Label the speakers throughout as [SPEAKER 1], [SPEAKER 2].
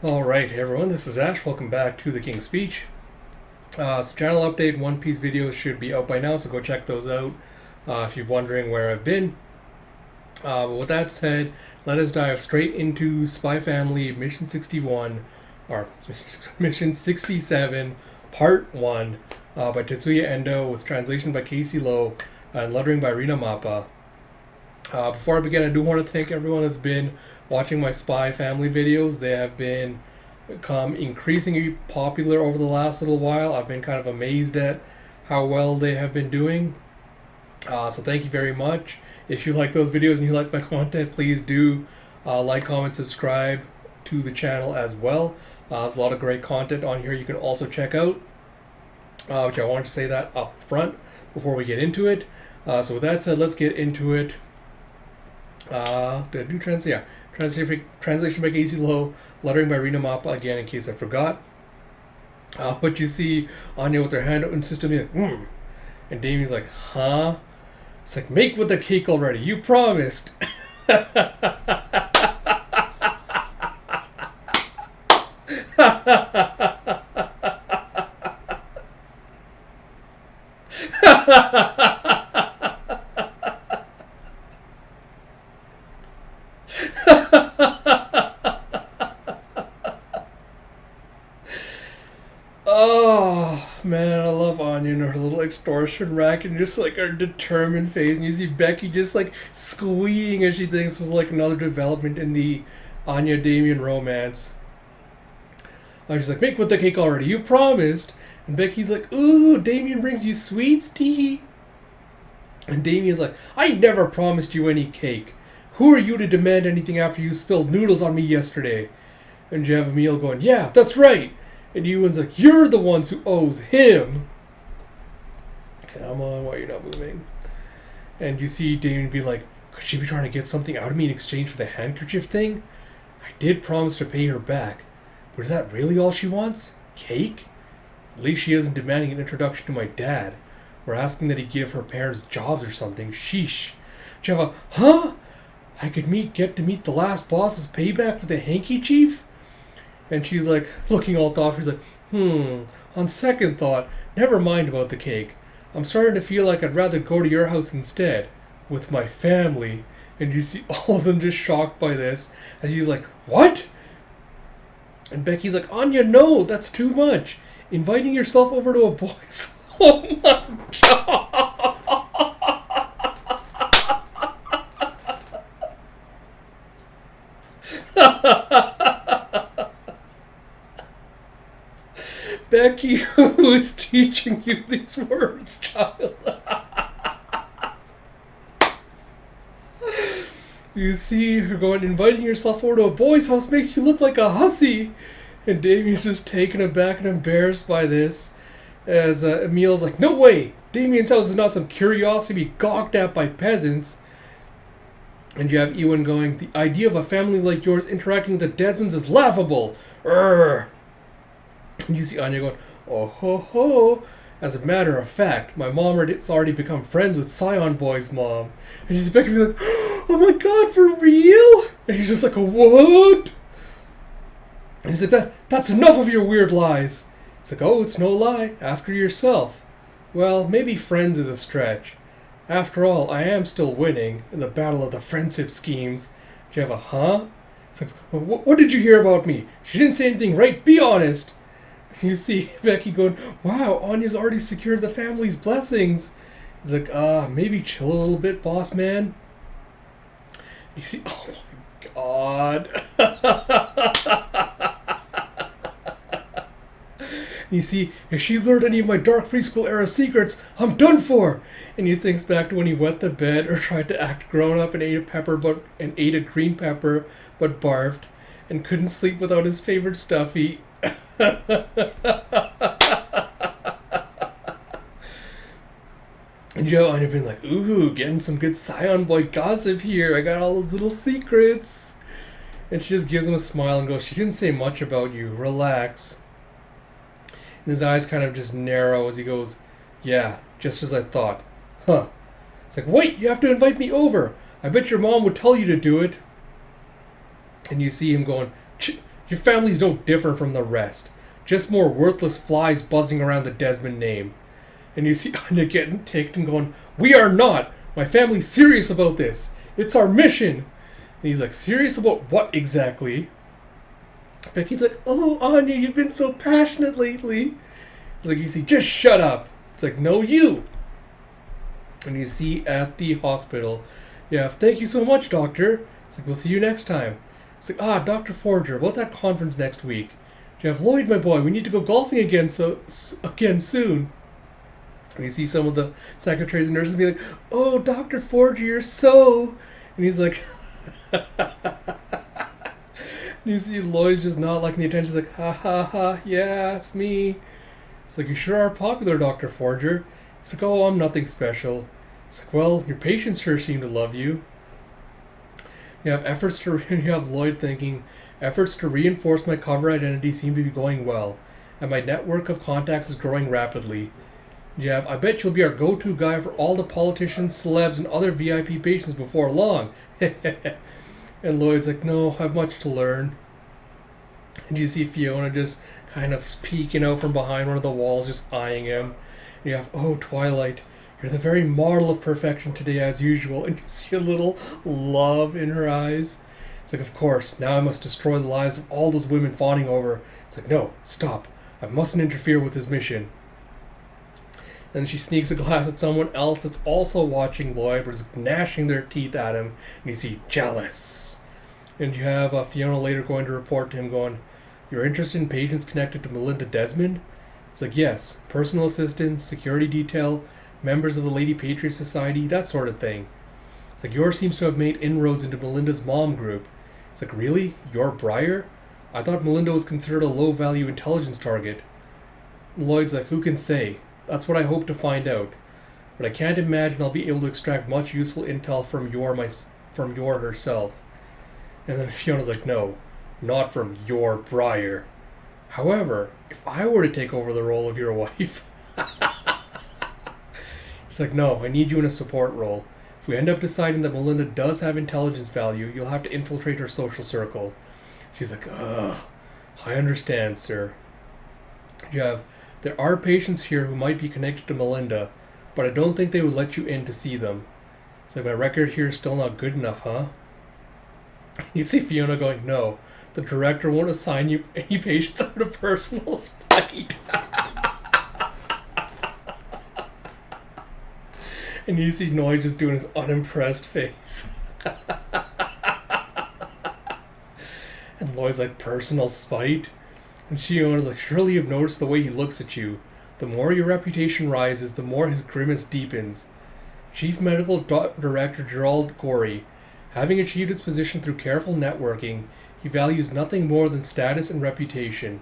[SPEAKER 1] Alright, hey everyone, this is Ash. Welcome back to The King's Speech. So channel update, One Piece videos should be out by now, so go check those out if you're wondering where I've been. But with that said, let us dive straight into Spy Family Mission 61, or Mission 67, Part 1, by Tetsuya Endo, with translation by Casey Lowe, and lettering by Rina Mappa. Before I begin, I do want to thank everyone that's been watching my Spy Family videos. They have become increasingly popular over the last little while. I've been kind of amazed at how well they have been doing. So thank you very much. If you like those videos and you like my content, please do like, comment, subscribe to the channel as well. There's a lot of great content on here you can also check out, which I want to say that up front before we get into it. So with that said, let's get into it. Did I do translation? Yeah. Translation by Casey Lowe, lettering by Rina Mappa, again, in case I forgot. But you see Anya with her hand on system, like, and Damien's like, huh? It's like, make with the cake already, you promised. Oh man, I love Anya and her little extortion rack and just like her determined face, and you see Becky just like squeeing as she thinks this is like another development in the Anya Damien romance. She's like, make with the cake already, you promised. And Becky's like, ooh, Damien brings you sweets, tee. And Damien's like, I never promised you any cake. Who are you to demand anything after you spilled noodles on me yesterday? And you have Emil going, yeah, that's right. And Ewan's like, you're the ones who owes him. Come on, why are you not moving? And you see Damien be like, could she be trying to get something out of me in exchange for the handkerchief thing? I did promise to pay her back. But is that really all she wants? Cake? At least she isn't demanding an introduction to my dad. Or asking that he give her parents jobs or something. Sheesh. Jeva, huh? I could get to meet the last boss's payback for the hanky chief? And she's like, looking all thoughtful, she's like, on second thought, never mind about the cake. I'm starting to feel like I'd rather go to your house instead, with my family. And you see all of them just shocked by this, as he's like, what? And Becky's like, Anya, no, that's too much. Inviting yourself over to a boy's Oh my god! Becky, who is teaching you these words, child? You see her going, inviting yourself over to a boy's house makes you look like a hussy. And Damien's just taken aback and embarrassed by this. As Emil's like, no way! Damien's house is not some curiosity to be gawked at by peasants. And you have Ewan going, the idea of a family like yours interacting with the Desmonds is laughable! Urgh. And you see Anya going, oh ho ho! As a matter of fact, my mom has already become friends with Scion Boy's mom. And she's back and be like, oh my god, for real? And he's just like, what? And he's like, that's enough of your weird lies. It's like, oh, it's no lie. Ask her yourself. Well, maybe friends is a stretch. After all, I am still winning in the battle of the friendship schemes. Do you have a huh? It's like, what did you hear about me? She didn't say anything, right? Be honest. You see Becky going, wow, Anya's already secured the family's blessings. He's like, maybe chill a little bit, boss man. You see, oh my god. You see, if she's learned any of my dark preschool era secrets, I'm done for. And he thinks back to when he wet the bed or tried to act grown up and ate a green pepper but barfed and couldn't sleep without his favorite stuffy. And Joe ended up being like, ooh, getting some good Scion Boy gossip here. I got all those little secrets. And she just gives him a smile and goes, she didn't say much about you. Relax. And his eyes kind of just narrow as he goes, yeah, just as I thought. Huh. It's like, wait, you have to invite me over. I bet your mom would tell you to do it. And you see him going, Your family's no different from the rest. Just more worthless flies buzzing around the Desmond name. And you see Anya getting ticked and going, "We are not! My family's serious about this! It's our mission!" And he's like, "Serious about what exactly?" Becky's like, "Oh, Anya, you've been so passionate lately." He's like, you see, "Just shut up." It's like, "No, you." And you see at the hospital, "Yeah, thank you so much, doctor." It's like, "We'll see you next time." It's like, Dr. Forger, about that conference next week. Jeff Lloyd, my boy, we need to go golfing again soon. And you see some of the secretaries and nurses be like, "Oh, Dr. Forger, you're so..." And he's like... And you see Lloyd's just not liking the attention. He's like, "Ha ha ha, yeah, it's me." It's like, "You sure are popular, Dr. Forger." He's like, "Oh, I'm nothing special." It's like, "Well, your patients sure seem to love you." You have Lloyd thinking, "Efforts to reinforce my cover identity seem to be going well, and my network of contacts is growing rapidly. Jeff, I bet you'll be our go-to guy for all the politicians, celebs, and other VIP patients before long." And Lloyd's like, "No, I have much to learn." And you see Fiona just kind of peeking out from behind one of the walls, just eyeing him. And you have, "Oh, Twilight, you're the very model of perfection today as usual." And you see a little love in her eyes. It's like, "Of course, now I must destroy the lives of all those women fawning over." It's like, "No, stop. I mustn't interfere with his mission." Then she sneaks a glass at someone else that's also watching Lloyd, but is gnashing their teeth at him. And you see, "Jealous." And you have Fiona later going to report to him going, "You're interested in patients connected to Melinda Desmond?" It's like, "Yes, personal assistants, security detail, members of the Lady Patriot Society, that sort of thing." It's like, "Yours seems to have made inroads into Melinda's mom group." It's like, "Really? You're Briar? I thought Melinda was considered a low-value intelligence target." And Lloyd's like, "Who can say? That's what I hope to find out. But I can't imagine I'll be able to extract much useful intel from your herself." And then Fiona's like, "No, not from your Briar. However, if I were to take over the role of your wife..." He's like, "No, I need you in a support role. If we end up deciding that Melinda does have intelligence value, you'll have to infiltrate her social circle." She's like, "Ugh, I understand, sir. There are patients here who might be connected to Melinda, but I don't think they would let you in to see them." It's like, "My record here is still not good enough, huh?" You see Fiona going, "No, the director won't assign you any patients out of personal spite." And you see Noy just doing his unimpressed face. And Lloyd's like, "Personal spite?" And Fiona's like, "Surely you've noticed the way he looks at you. The more your reputation rises, the more his grimace deepens. Chief Medical Director Gerald Gorey. Having achieved his position through careful networking, he values nothing more than status and reputation.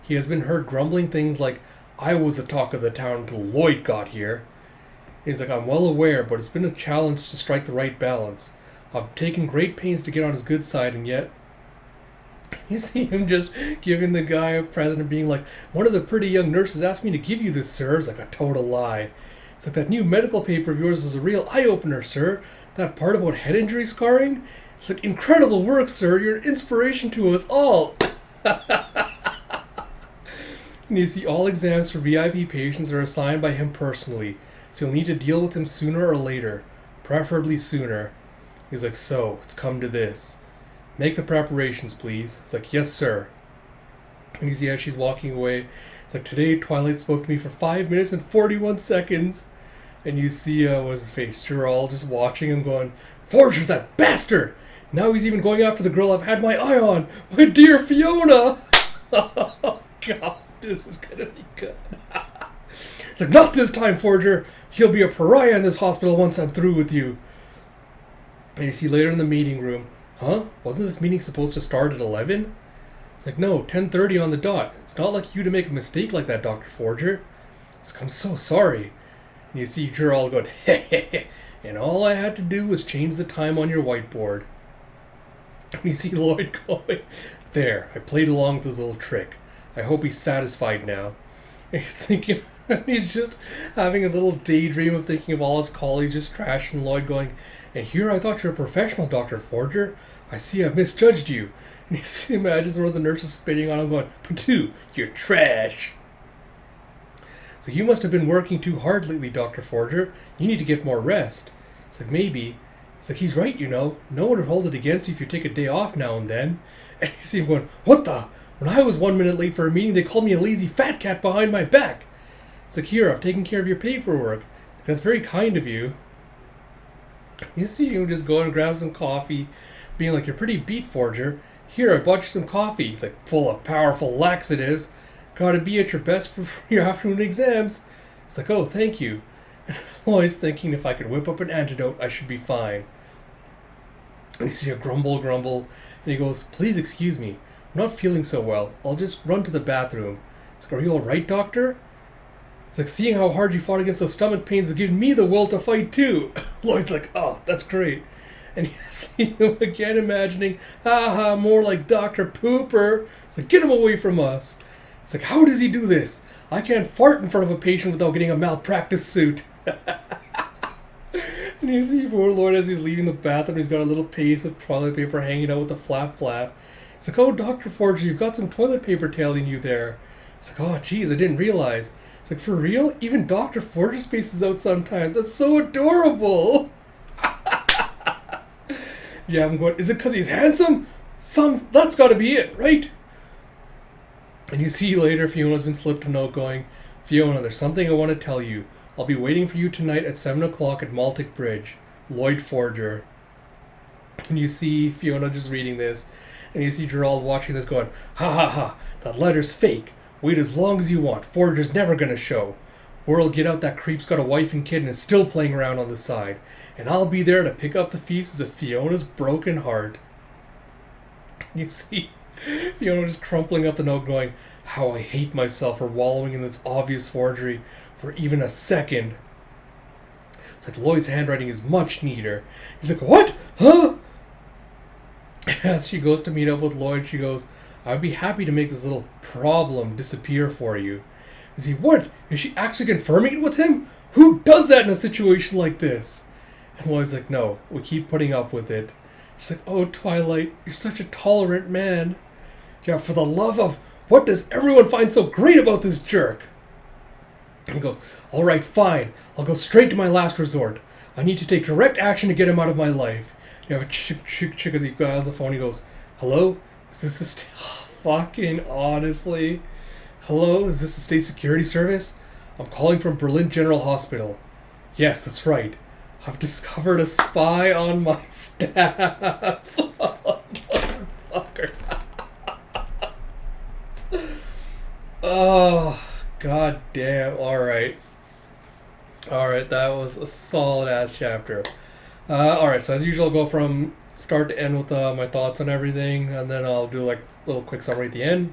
[SPEAKER 1] He has been heard grumbling things like, 'I was the talk of the town until Lloyd got here.' He's like, 'I'm well aware, but it's been a challenge to strike the right balance. I've taken great pains to get on his good side, and yet..." You see him just giving the guy a present, being like, "One of the pretty young nurses asked me to give you this, sir." It's like a total lie. It's like, "That new medical paper of yours was a real eye-opener, sir. That part about head injury scarring? It's like, incredible work, sir. You're an inspiration to us all." And you see all exams for VIP patients are assigned by him personally, so you'll need to deal with him sooner or later. Preferably sooner. He's like, "So, it's come to this. Make the preparations, please." It's like, "Yes, sir." And you see as she's walking away, it's like, "Today Twilight spoke to me for 5 minutes and 41 seconds. And you see, what's his face, Gerald, just watching him going, "Forger, that bastard! Now he's even going after the girl I've had my eye on! My dear Fiona!" Oh, God, this is gonna be good. It's like, "Not this time, Forger! You'll be a pariah in this hospital once I'm through with you." And you see later in the meeting room, "Huh? Wasn't this meeting supposed to start at 11? It's like, "No, 10:30 on the dot. It's not like you to make a mistake like that, Dr. Forger." It's like, "I'm so sorry." And you see Gerald going, "Hehehe, and all I had to do was change the time on your whiteboard." And you see Lloyd going, "There, I played along with his little trick. I hope he's satisfied now." And he's thinking, he's just having a little daydream of thinking of all his colleagues just trashing Lloyd, going, "And here I thought you were a professional, Dr. Forger. I see I've misjudged you. And you see, imagines one of the nurses spitting on him going, Patu, you're trash. So you must have been working too hard lately, Dr. Forger. You need to get more rest. It's like, maybe. It's like, he's right, you know. No one would hold it against you if you take a day off now and then. And you see him going, what the? When I was 1 minute late for a meeting, they called me a lazy fat cat behind my back. It's like, here, I've taken care of your paperwork. That's very kind of you. You see him just go and grab some coffee, being like, you're pretty beat, Forger. Here, I bought you some coffee. It's like, full of powerful laxatives. Gotta be at your best for your afternoon exams. It's like, oh, thank you. And I'm always thinking if I could whip up an antidote, I should be fine. And you see a grumble, and he goes, please excuse me. I'm not feeling so well. I'll just run to the bathroom. It's like, are you alright, doctor? It's like, seeing how hard you fought against those stomach pains has given me the will to fight too. Lloyd's like, oh, that's great. And you see him again imagining, haha, more like Dr. Pooper. It's like, get him away from us. It's like, how does he do this? I can't fart in front of a patient without getting a malpractice suit. And you see poor Lloyd as he's leaving the bathroom, he's got a little piece of toilet paper hanging out with the flap. It's like, oh, Dr. Forger, you've got some toilet paper tailing you there. It's like, oh, geez, I didn't realize. It's like, for real? Even Dr. Forger spaces out sometimes. That's so adorable. Yeah, I'm going, is it because he's handsome? That's got to be it, right? And you see later Fiona's been slipped a note going, Fiona, there's something I want to tell you. I'll be waiting for you tonight at 7 o'clock at Maltic Bridge. Lloyd Forger. And you see Fiona just reading this, and you see Gerald watching this going, ha ha ha, that letter's fake. Wait as long as you want. Forger's never gonna show. Word'll get out that creep's got a wife and kid and is still playing around on the side. And I'll be there to pick up the pieces of Fiona's broken heart. You see Fiona just crumpling up the note going, how I hate myself for wallowing in this obvious forgery for even a second. It's like, Lloyd's handwriting is much neater. He's like, what? Huh? As she goes to meet up with Lloyd, she goes, I'd be happy to make this little problem disappear for you. Is he, what? Is she actually confirming it with him? Who does that in a situation like this? And Lloyd's like, no, we keep putting up with it. She's like, oh, Twilight, you're such a tolerant man. Yeah, for the love of, what does everyone find so great about this jerk? And he goes, all right, fine. I'll go straight to my last resort. I need to take direct action to get him out of my life. You have a chick as he grabs the phone. He goes, hello? Is this the fucking honestly? Hello? Is this the State Security Service? I'm calling from Berlin General Hospital. Yes, that's right. I've discovered a spy on my staff. Oh, motherfucker. Oh, god damn. Alright, that was a solid ass chapter. Alright, so as usual, I'll go from start to end with my thoughts on everything, and then I'll do like a little quick summary at the end.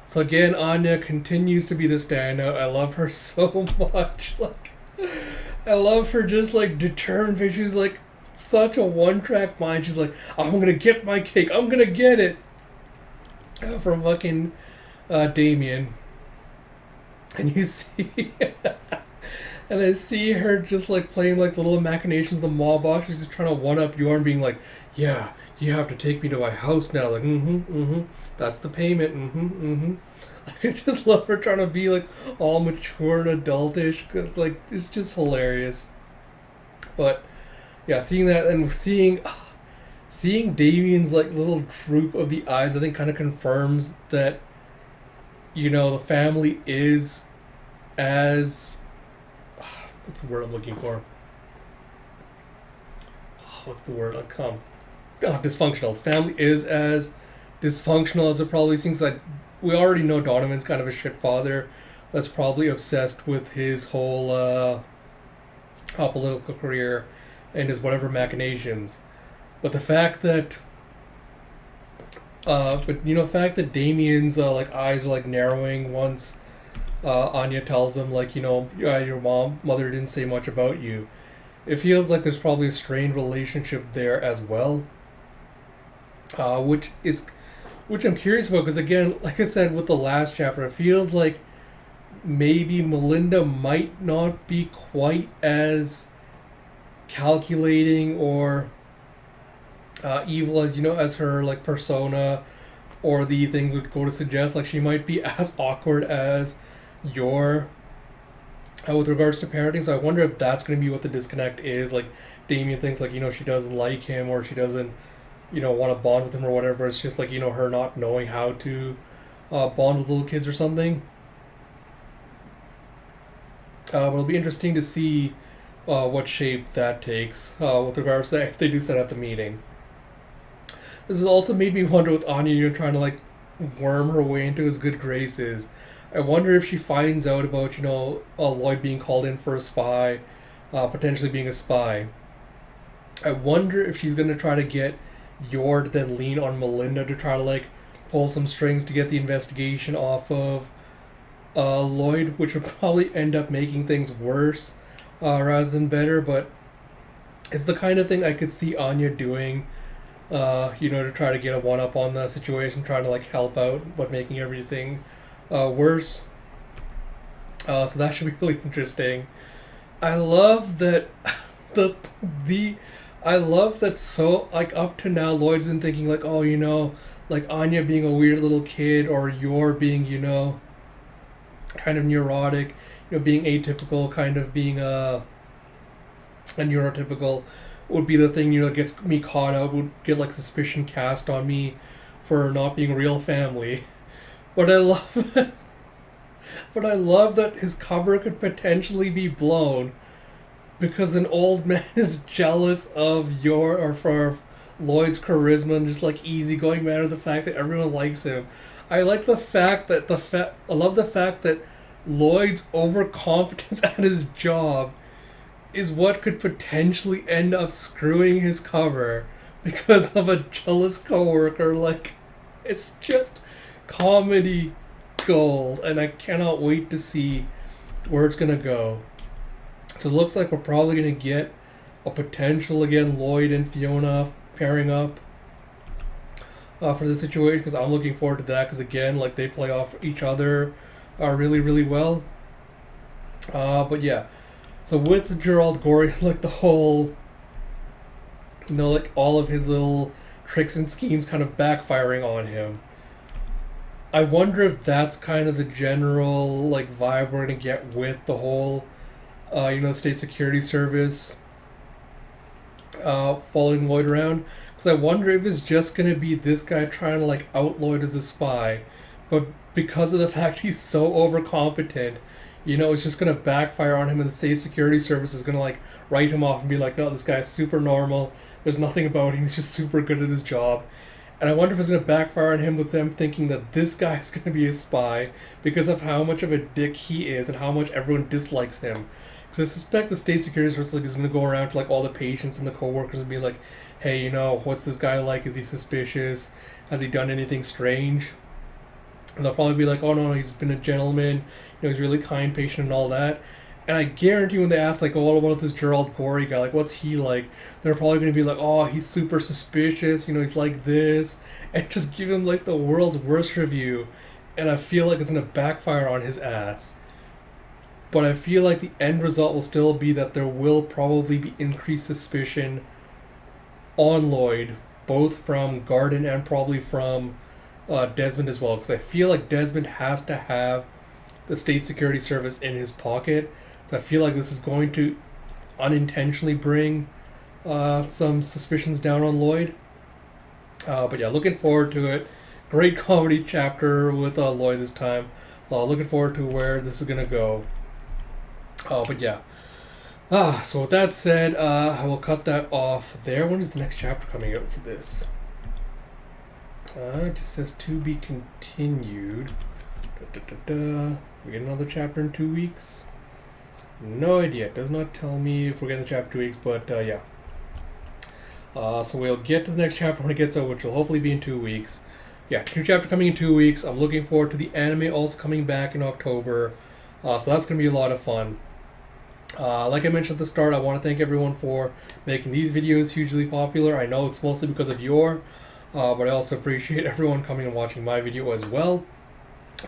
[SPEAKER 1] So again, Anya continues to be the standout. I love her so much. Like, I love her just like determined. She's like such a one-track mind. She's like, I'm gonna get my cake. I'm gonna get it. From fucking Damien. And you see, and I see her just like playing like the little machinations of the mob boss. She's just trying to one-up Yorn, being like, yeah, you have to take me to my house now. Like, that's the payment. Like, I just love her trying to be like all mature and adultish, because like it's just hilarious. But yeah, seeing that and seeing Damien's like little droop of the eyes, I think kind of confirms that, you know, the family is as what's the word I'm looking for? What's the word? Dysfunctional. The family is as dysfunctional as it probably seems. Like, we already know Donovan's kind of a shit father that's probably obsessed with his whole political career and his whatever machinations. But the fact that Damien's like eyes are like narrowing once Anya tells him, like, you know, your mother didn't say much about you. It feels like there's probably a strained relationship there as well, which I'm curious about, because again, like I said with the last chapter, it feels like maybe Melinda might not be quite as calculating or evil as as her like persona or the things would go to suggest. Like she might be as awkward as your with regards to parenting. So I wonder if that's going to be what the disconnect is. Like Damien thinks like she doesn't like him or she doesn't want to bond with him or whatever. It's just like her not knowing how to bond with little kids or something. But it'll be interesting to see what shape that takes with regards to if they do set up the meeting. This has also made me wonder with Anya, trying to like worm her way into his good graces. I wonder if she finds out about Lloyd being called in for a spy, potentially being a spy. I wonder if she's gonna try to get Yor to then lean on Melinda to try to like pull some strings to get the investigation off of Lloyd, which would probably end up making things worse rather than better. But it's the kind of thing I could see Anya doing, to try to get a one-up on the situation, trying to like help out, but making everything worse. So that should be really interesting. I love that I love that. So like up to now Lloyd's been thinking like, oh, like Anya being a weird little kid or Yor being kind of neurotic, being atypical, kind of being a neurotypical would be the thing that gets me caught out, would get like suspicion cast on me for not being a real family. But I love that his cover could potentially be blown because an old man is jealous of for Lloyd's charisma and just like easygoing manner, the fact that everyone likes him. I like the fact that I love the fact that Lloyd's overcompetence at his job is what could potentially end up screwing his cover because of a jealous coworker. Like, it's just comedy gold, and I cannot wait to see where it's gonna go. So it looks like we're probably gonna get a potential again Lloyd and Fiona pairing up for the situation, because I'm looking forward to that, because again, like, they play off each other really, really well. But yeah, so with Gerald Gorey, like the whole, like all of his little tricks and schemes kind of backfiring on him, I wonder if that's kind of the general like vibe we're gonna get with the whole, State Security Service following Lloyd around. Because I wonder if it's just gonna be this guy trying to like out Lloyd as a spy, but because of the fact he's so overcompetent, it's just gonna backfire on him, and the State Security Service is gonna like write him off and be like, no, this guy's super normal. There's nothing about him. He's just super good at his job. And I wonder if it's going to backfire on him with them thinking that this guy is going to be a spy because of how much of a dick he is and how much everyone dislikes him. Because I suspect the State Security Service is going to go around to like all the patients and the co-workers and be like, hey, what's this guy like? Is he suspicious? Has he done anything strange? And they'll probably be like, oh no, he's been a gentleman. He's really kind, patient, and all that. And I guarantee when they ask, like, oh, what about this Gerald Gorey guy? Like, what's he like? They're probably going to be like, oh, he's super suspicious. He's like this. And just give him, like, the world's worst review. And I feel like it's going to backfire on his ass. But I feel like the end result will still be that there will probably be increased suspicion on Lloyd, both from Garden and probably from Desmond as well. Because I feel like Desmond has to have the State Security Service in his pocket. So I feel like this is going to unintentionally bring some suspicions down on Lloyd. But yeah, looking forward to it. Great comedy chapter with Lloyd this time. Looking forward to where this is going to go. But yeah. So with that said, I will cut that off there. When is the next chapter coming out for this? It just says to be continued. We get another chapter in 2 weeks. No idea. It does not tell me if we're getting the chapter 2 weeks, but yeah. So we'll get to the next chapter when it gets out, which will hopefully be in 2 weeks. Yeah, new chapter coming in 2 weeks. I'm looking forward to the anime also coming back in October. So that's going to be a lot of fun. Like I mentioned at the start, I want to thank everyone for making these videos hugely popular. I know it's mostly because of but I also appreciate everyone coming and watching my video as well.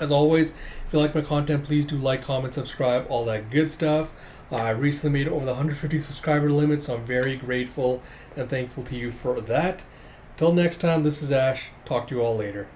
[SPEAKER 1] As always, if you like my content, please do like, comment, subscribe, all that good stuff. I recently made over the 150 subscriber limit, so I'm very grateful and thankful to you for that. Till next time, this is Ash. Talk to you all later.